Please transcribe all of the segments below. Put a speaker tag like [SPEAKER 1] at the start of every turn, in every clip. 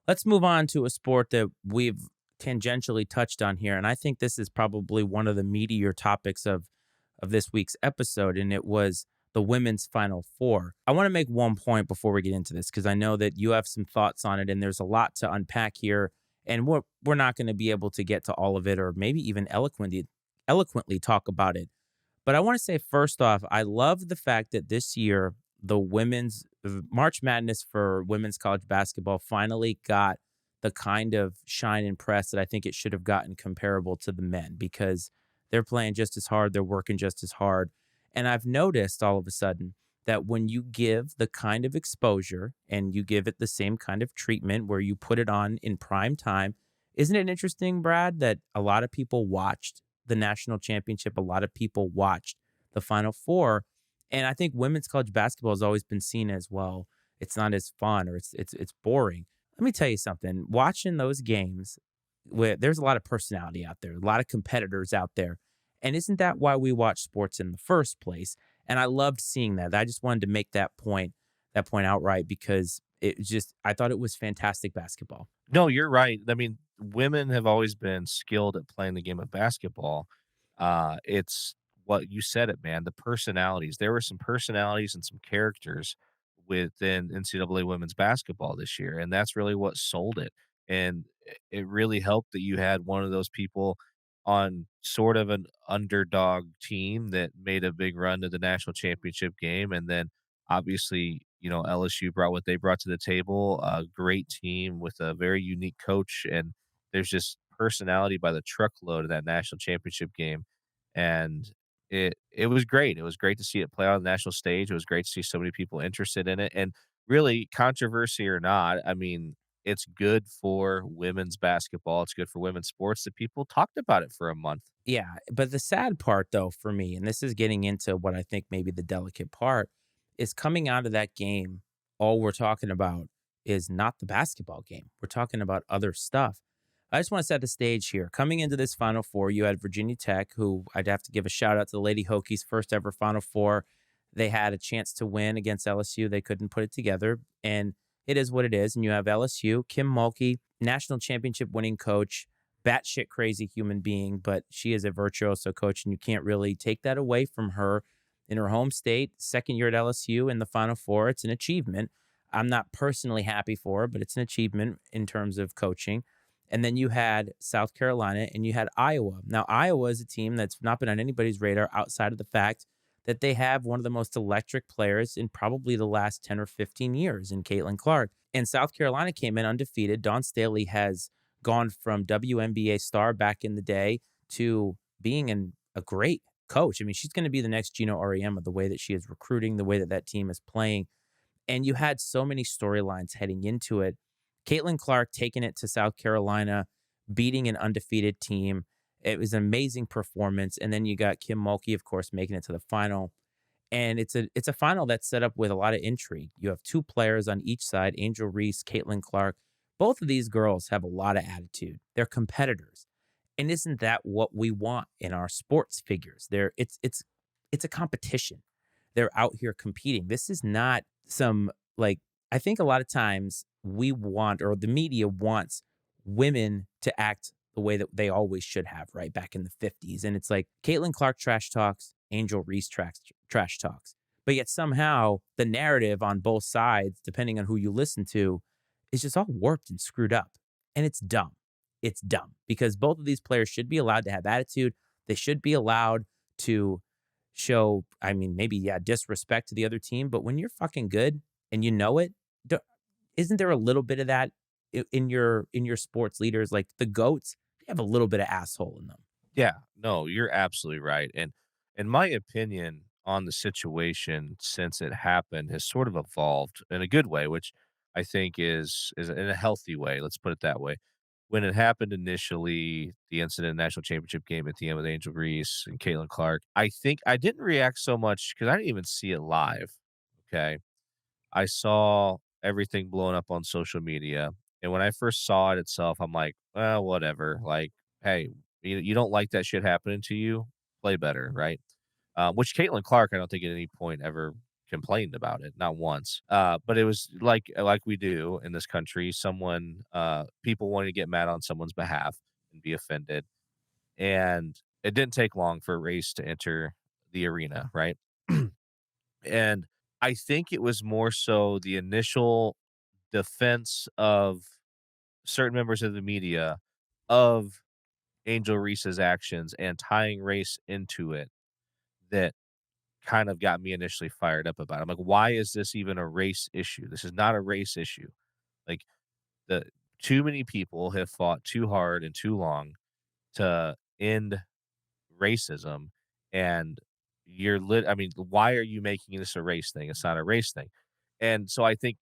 [SPEAKER 1] Let's move on to a sport that we've tangentially touched on here, and I think this is probably one of the meatier topics of this week's episode, and it was the women's Final Four. I want to make one point before we get into this because I know that you have some thoughts on it, and there's a lot to unpack here, and we're not going to be able to get to all of it, or maybe even eloquently talk about it. But I want to say first off, I love the fact that this year the women's March Madness for women's college basketball finally got the kind of shine and press that I think it should have gotten comparable to the men because they're playing just as hard, they're working just as hard. And I've noticed all of a sudden that when you give the kind of exposure and you give it the same kind of treatment where you put it on in prime time, isn't it interesting, Brad, that a lot of people watched the national championship? A lot of people watched the Final Four. And I think women's college basketball has always been seen as well. It's not as fun or it's boring. Let me tell you something. Watching those games, where there's a lot of personality out there, a lot of competitors out there. And isn't that why we watch sports in the first place? And I loved seeing that. I just wanted to make that point outright because I thought it was fantastic basketball.
[SPEAKER 2] No, you're right. I mean, women have always been skilled at playing the game of basketball. It's what you said it, man. The personalities. There were some personalities and some characters within NCAA women's basketball this year, and that's really what sold it. And it really helped that you had one of those people on sort of an underdog team that made a big run to the national championship game, and then obviously, LSU brought what they brought to the table, a great team with a very unique coach, and there's just personality by the truckload of that national championship game, and it was great. It was great to see it play on the national stage. It was great to see so many people interested in it, and really, controversy or not, I mean, it's good for women's basketball. It's good for women's sports that people talked about it for a month.
[SPEAKER 1] Yeah, but the sad part though for me, and this is getting into what I think maybe the delicate part, is coming out of that game, all we're talking about is not the basketball game. We're talking about other stuff. I just want to set the stage here. Coming into this Final Four, you had Virginia Tech, who I'd have to give a shout out to the Lady Hokies, first ever Final Four. They had a chance to win against LSU. They couldn't put it together, and it is what it is. And you have LSU, Kim Mulkey, national championship winning coach, batshit crazy human being, but she is a virtuoso coach, and you can't really take that away from her in her home state. Second year at LSU in the Final Four. It's an achievement. I'm not personally happy for her, but it's an achievement in terms of coaching. And then you had South Carolina and you had Iowa. Now, Iowa is a team that's not been on anybody's radar outside of the fact that they have one of the most electric players in probably the last 10 or 15 years in Caitlin Clark. And South Carolina came in undefeated. Dawn Staley has gone from WNBA star back in the day to being a great coach. I mean, she's going to be the next Gino Auriemma, the way that she is recruiting, the way that that team is playing. And you had so many storylines heading into it. Caitlin Clark taking it to South Carolina, beating an undefeated team. It was an amazing performance. And then you got Kim Mulkey, of course, making it to the final. And it's a final that's set up with a lot of intrigue. You have two players on each side, Angel Reese, Caitlin Clark. Both of these girls have a lot of attitude. They're competitors. And isn't that what we want in our sports figures? It's a competition. They're out here competing. This is not some like I think a lot of times we want or the media wants women to act the way that they always should have, right? Back in the 50s. And it's like Caitlin Clark trash talks, Angel Reese trash talks. But yet somehow the narrative on both sides, depending on who you listen to, is just all warped and screwed up. And it's dumb. It's dumb because both of these players should be allowed to have attitude. They should be allowed to show, I mean, maybe, yeah, disrespect to the other team. But when you're fucking good and you know it, isn't there a little bit of that in your sports leaders? Like the GOATs, they have a little bit of asshole in them.
[SPEAKER 2] Yeah, no, you're absolutely right. And in my opinion on the situation since it happened has sort of evolved in a good way, which I think is in a healthy way. Let's put it that way. When it happened initially, the incident national championship game at the end with Angel Reese and Caitlin Clark, I think I didn't react so much because I didn't even see it live. Okay. I saw everything blowing up on social media. And when I first saw it itself, I'm like, well, whatever. Like, hey, you don't like that shit happening to you, play better, right? Which Caitlin Clark, I don't think at any point ever complained about it, not once. But it was like we do in this country, people wanting to get mad on someone's behalf and be offended. And it didn't take long for race to enter the arena, right? And I think it was more so the initial defense of certain members of the media of Angel Reese's actions and tying race into it that kind of got me initially fired up about it. I'm like, why is this even a race issue? This is not a race issue. Like the too many people have fought too hard and too long to end racism, and I mean, why are you making this a race thing? It's not a race thing. And so I think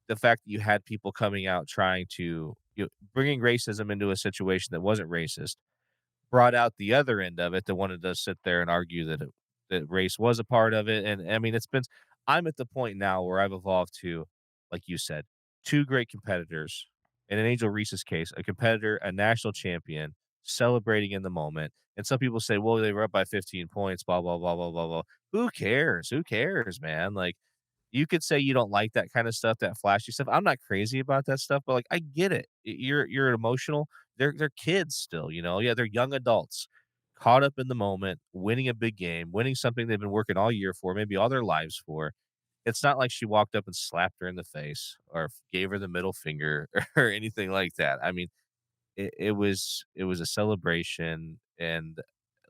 [SPEAKER 2] the fact that you had people coming out trying to, bringing racism into a situation that wasn't racist brought out the other end of it that wanted to sit there and argue that race was a part of it. And I mean, I'm at the point now where I've evolved to, like you said, two great competitors. In an Angel Reese's case, a competitor, a national champion, celebrating in the moment. And some people say, well, they were up by 15 points, blah, blah, blah, blah, blah, blah. Who cares? Who cares, man? Like, you could say you don't like that kind of stuff, that flashy stuff. I'm not crazy about that stuff, but like I get it. You're emotional. They're kids still, you know. Yeah, they're young adults caught up in the moment, winning a big game, winning something they've been working all year for, maybe all their lives for. It's not like she walked up and slapped her in the face or gave her the middle finger or anything like that. I mean, it was a celebration, and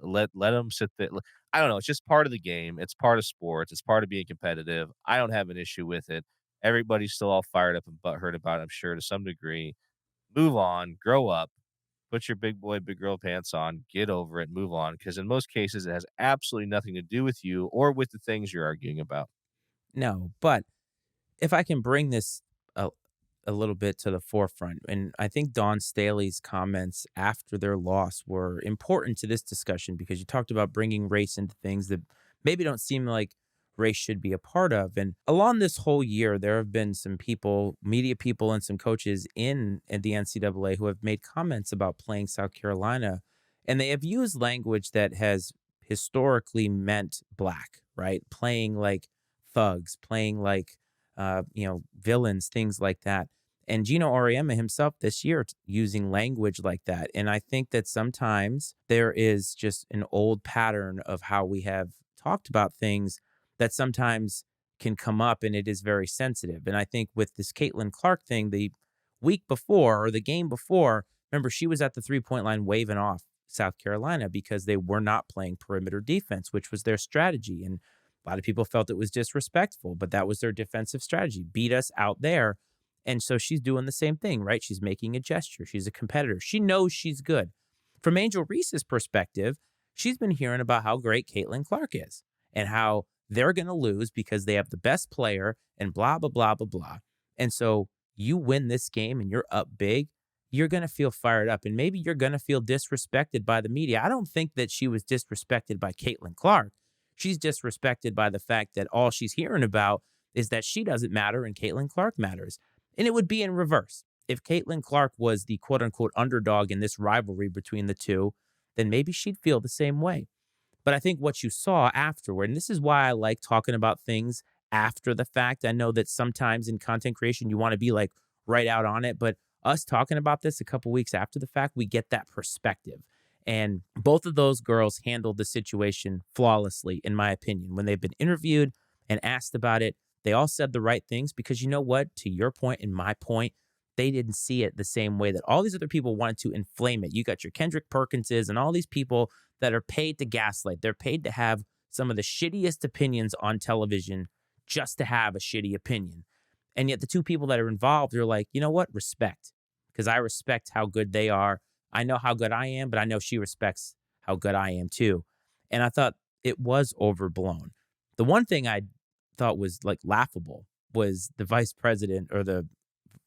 [SPEAKER 2] let them sit there. I don't know, it's just part of the game, it's part of sports, it's part of being competitive. I don't have an issue with it. Everybody's still all fired up and butthurt about it, I'm sure, to some degree. Move on, grow up, put your big boy, big girl pants on, get over it, move on, because in most cases, it has absolutely nothing to do with you or with the things you're arguing about.
[SPEAKER 1] No, but if I can bring this a, a little bit to the forefront, and I think Don Staley's comments after their loss were important to this discussion because you talked about bringing race into things that maybe don't seem like race should be a part of. And along this whole year, there have been some people, media people, and some coaches in the NCAA who have made comments about playing South Carolina, and they have used language that has historically meant black, right? Playing like thugs, playing like villains, things like that. And Gino Auriemma himself this year using language like that. And I think that sometimes there is just an old pattern of how we have talked about things that sometimes can come up and it is very sensitive. And I think with this Caitlin Clark thing, the week before or the game before, remember, she was at the 3 point line waving off South Carolina because they were not playing perimeter defense, which was their strategy. And a lot of people felt it was disrespectful, but that was their defensive strategy. Beat us out there. And so she's doing the same thing, right? She's making a gesture. She's a competitor. She knows she's good. From Angel Reese's perspective, she's been hearing about how great Caitlin Clark is and how they're going to lose because they have the best player and blah, blah, blah, blah, blah. And so you win this game and you're up big, you're going to feel fired up and maybe you're going to feel disrespected by the media. I don't think that she was disrespected by Caitlin Clark. She's disrespected by the fact that all she's hearing about is that she doesn't matter and Caitlin Clark matters. And it would be in reverse. If Caitlin Clark was the quote unquote underdog in this rivalry between the two, then maybe she'd feel the same way. But I think what you saw afterward, and this is why I like talking about things after the fact. I know that sometimes in content creation, you want to be like right out on it, but us talking about this a couple weeks after the fact, we get that perspective. And both of those girls handled the situation flawlessly, in my opinion. When they've been interviewed and asked about it, they all said the right things because you know what? To your point and my point, they didn't see it the same way that all these other people wanted to inflame it. You got your Kendrick Perkinses and all these people that are paid to gaslight. They're paid to have some of the shittiest opinions on television just to have a shitty opinion. And yet the two people that are involved are like, you know what? Respect. Because I respect how good they are. I know how good I am, but I know she respects how good I am too. And I thought it was overblown. The one thing I thought was like laughable was the vice president or the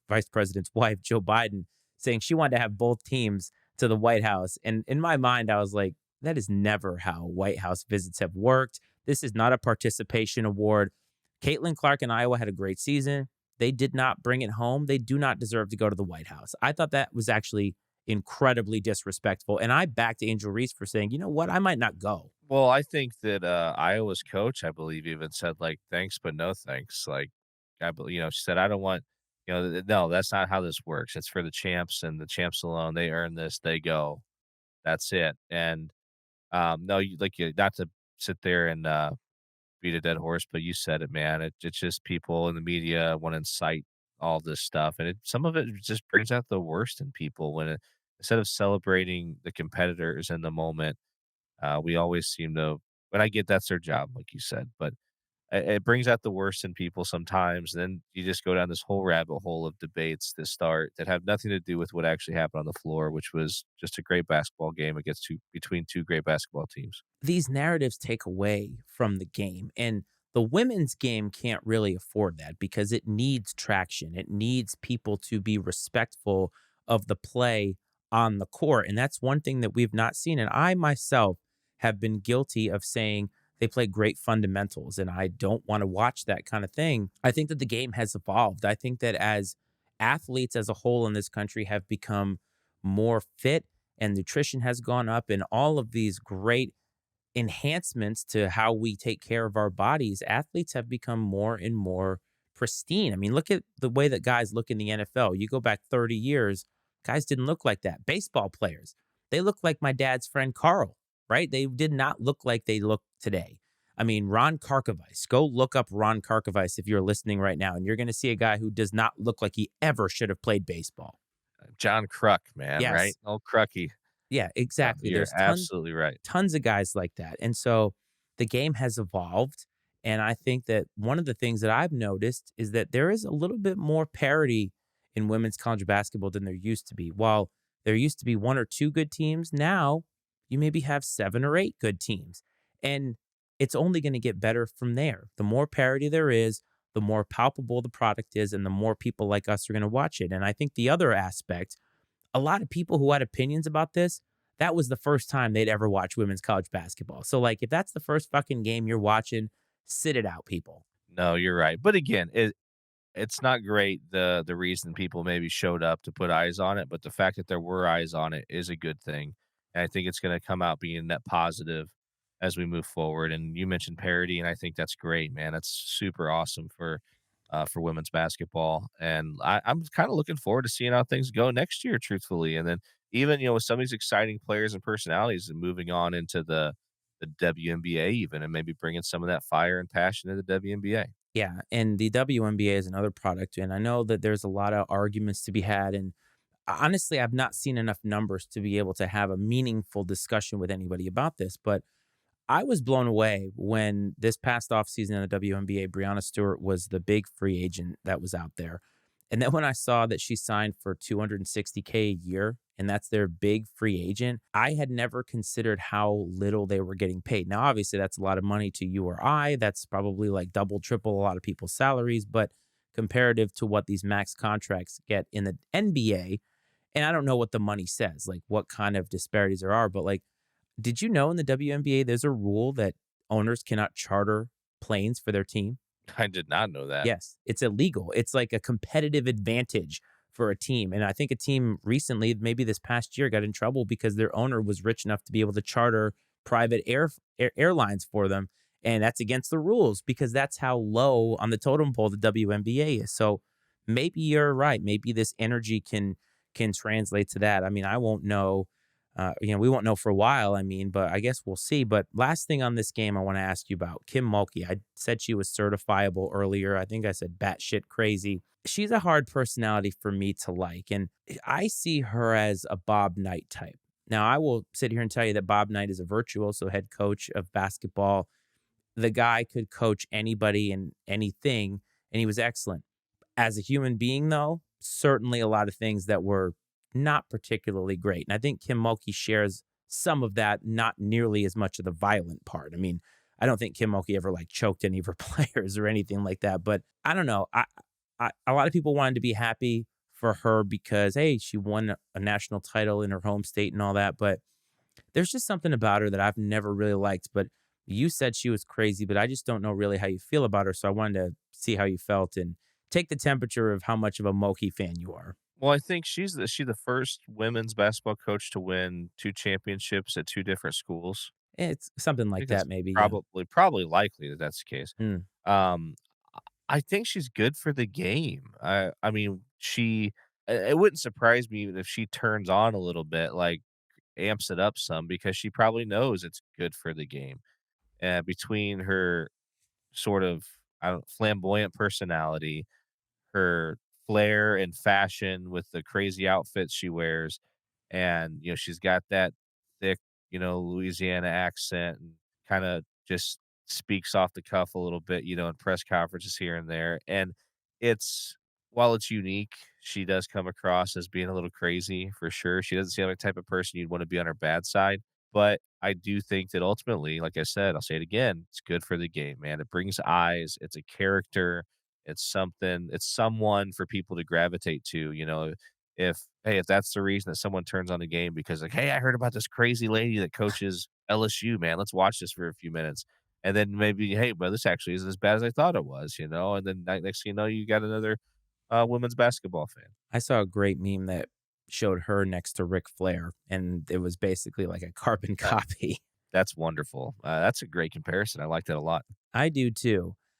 [SPEAKER 1] vice president's wife, Joe Biden, saying she wanted to have both teams to the White House. And in my mind, I was like, that is never how White House visits have worked. This is not a participation award. Caitlin Clark in Iowa had a great season. They did not bring it home. They do not deserve to go to the White House. I thought that was actually incredibly disrespectful. And I backed Angel Reese for saying, you know what, I might not go.
[SPEAKER 2] Well, I think that, Iowa's coach, I believe, even said, like, "Thanks, but no thanks." Like, she said, "I don't want," "No, that's not how this works. It's for the champs and the champs alone. They earn this, they go. That's it." And, no, not to sit there and, beat a dead horse, but you said it, man. It's just people in the media wanna incite all this stuff, and some of it just brings out the worst in people when instead of celebrating the competitors in the moment, we always seem to, and I get that's their job, like you said, but it brings out the worst in people sometimes. Then you just go down this whole rabbit hole of debates that start that have nothing to do with what actually happened on the floor, which was just a great basketball game against between two great basketball teams.
[SPEAKER 1] These narratives take away from the game. And the women's game can't really afford that because it needs traction. It needs people to be respectful of the play on the court. And that's one thing that we've not seen. And I myself have been guilty of saying they play great fundamentals and I don't want to watch that kind of thing. I think that the game has evolved. I think that as athletes as a whole in this country have become more fit and nutrition has gone up and all of these great enhancements to how we take care of our bodies, athletes have become more and more pristine. I mean, look at the way that guys look in the NFL. You go back 30 years, guys didn't look like that. Baseball players, they look like my dad's friend Carl, right? They did not look like they look today. I mean, Ron Karkovice, go look up Ron Karkovice if you're listening right now, and you're going to see a guy who does not look like he ever should have played baseball.
[SPEAKER 2] John Kruk, man, right?
[SPEAKER 1] Yes.
[SPEAKER 2] Oh, Crucky.
[SPEAKER 1] Yeah,
[SPEAKER 2] No,
[SPEAKER 1] exactly.
[SPEAKER 2] you're
[SPEAKER 1] There's
[SPEAKER 2] absolutely right.
[SPEAKER 1] tons of guys like that. And so the game has evolved. And I think that one of the things that I've noticed is that there is a little bit more parity in women's college basketball than there used to be. While there used to be one or two good teams, now you maybe have seven or eight good teams. And it's only going to get better from there. The more parity there is, the more palpable the product is, and the more people like us are going to watch it. And I think the other aspect, a lot of people who had opinions about this, that was the first time they'd ever watched women's college basketball. So, like, if that's the first fucking game you're watching, sit it out, people.
[SPEAKER 2] No, you're right. But again, it's not great the reason people maybe showed up to put eyes on it, but the fact that there were eyes on it is a good thing. And I think it's gonna come out being net positive as we move forward. And you mentioned parity, and I think that's great, man. That's super awesome for women's basketball. And I'm kind of looking forward to seeing how things go next year, truthfully. And then even, with some of these exciting players and personalities and moving on into the WNBA even, and maybe bringing some of that fire and passion to the WNBA.
[SPEAKER 1] Yeah. And the WNBA is another product. And I know that there's a lot of arguments to be had. And honestly, I've not seen enough numbers to be able to have a meaningful discussion with anybody about this. But I was blown away when this past offseason in the WNBA, Brianna Stewart was the big free agent that was out there. And then when I saw that she signed for 260K a year, and that's their big free agent, I had never considered how little they were getting paid. Now, obviously, that's a lot of money to you or I. That's probably like double, triple a lot of people's salaries, but comparative to what these max contracts get in the NBA, and I don't know what the money says, like what kind of disparities there are, but like, did you know in the WNBA there's a rule that owners cannot charter planes for their team?
[SPEAKER 2] I did not know that.
[SPEAKER 1] Yes, it's illegal. It's like a competitive advantage for a team. And I think a team recently, maybe this past year, got in trouble because their owner was rich enough to be able to charter private airlines for them. And that's against the rules because that's how low on the totem pole the WNBA is. So maybe you're right. Maybe this energy can translate to that. I mean, I won't know. We won't know for a while. I mean, but I guess we'll see. But last thing on this game, I want to ask you about Kim Mulkey. I said she was certifiable earlier. I think I said batshit crazy. She's a hard personality for me to like, and I see her as a Bob Knight type. Now, I will sit here and tell you that Bob Knight is a virtuoso head coach of basketball. The guy could coach anybody and anything, and he was excellent. As a human being, though, certainly a lot of things that were not particularly great. And I think Kim Mulkey shares some of that, not nearly as much of the violent part. I mean, I don't think Kim Mulkey ever like choked any of her players or anything like that. But I don't know. A lot of people wanted to be happy for her because hey, she won a national title in her home state and all that. But there's just something about her that I've never really liked. But you said she was crazy, but I just don't know really how you feel about her. So I wanted to see how you felt and take the temperature of how much of a Mulkey fan you are.
[SPEAKER 2] Well, I think she's the first women's basketball coach to win 2 championships at 2 different schools.
[SPEAKER 1] It's something
[SPEAKER 2] I
[SPEAKER 1] like
[SPEAKER 2] think that's
[SPEAKER 1] that maybe, yeah.
[SPEAKER 2] probably likely that that's the case.
[SPEAKER 1] Mm.
[SPEAKER 2] Um, I think she's good for the game. I mean, it wouldn't surprise me even if she turns on a little bit, like, amps it up some because she probably knows it's good for the game. Between her sort of, I don't flamboyant personality, her flair and fashion with the crazy outfits she wears, and, she's got that thick, Louisiana accent and kinda just speaks off the cuff a little bit, in press conferences here and there, and it's while it's unique, she does come across as being a little crazy for sure. She doesn't seem like the type of person you'd wanna be on her bad side, but I do think that ultimately, like I said, I'll say it again, it's good for the game, man. It brings eyes, it's a character, it's someone for people to gravitate to, if that's the reason that someone turns on the game because like, "Hey, I heard about this crazy lady that coaches LSU, man. Let's watch this for a few minutes." And then maybe, "Hey, well, this actually isn't as bad as I thought it was," and then next thing you know, you got another, women's basketball fan.
[SPEAKER 1] I saw a great meme that showed her next to Ric Flair, and it was basically like a carbon
[SPEAKER 2] That
[SPEAKER 1] copy.
[SPEAKER 2] that's wonderful. That's a great comparison. I like that a lot.
[SPEAKER 1] I do too.